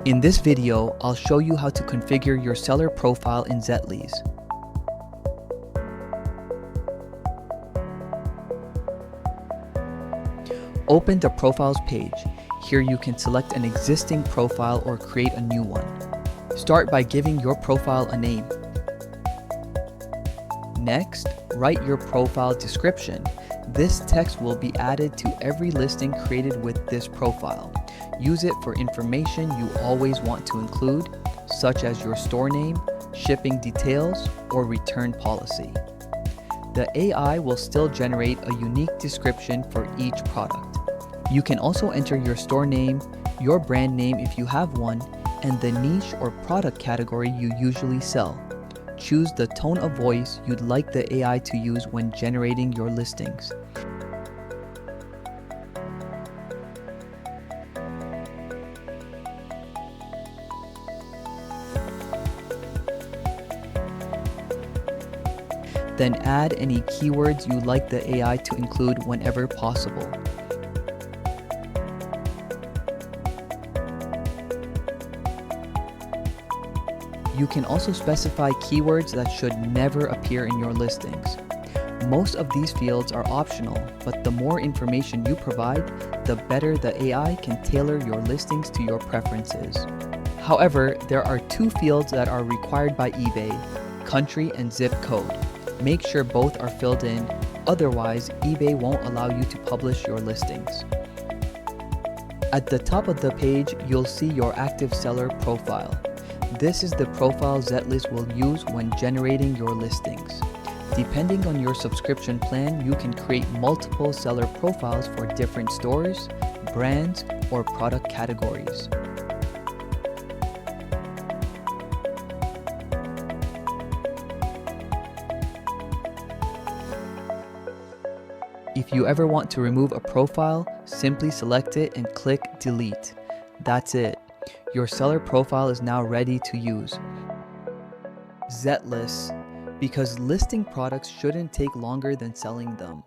In this video, I'll show you how to configure your seller profile in Zetlis. Open the Profiles page. Here you can select an existing profile or create a new one. Start by giving your profile a name. Next, write your profile description. This text will be added to every listing created with this profile. Use it for information you always want to include, such as your store name, shipping details, or return policy. The AI will still generate a unique description for each product. You can also enter your store name, your brand name if you have one, and the niche or product category you usually sell. Choose the tone of voice you'd like the AI to use when generating your listings. Then add any keywords you'd like the AI to include whenever possible. You can also specify keywords that should never appear in your listings. Most of these fields are optional, but the more information you provide, the better the AI can tailor your listings to your preferences. However, there are two fields that are required by eBay: country and zip code. Make sure both are filled in, otherwise eBay won't allow you to publish your listings. At the top of the page, you'll see your active seller profile. This is the profile Zetlis will use when generating your listings. Depending on your subscription plan, you can create multiple seller profiles for different stores, brands, or product categories. If you ever want to remove a profile, simply select it and click Delete. That's it. Your seller profile is now ready to use. Zetlis, because listing products shouldn't take longer than selling them.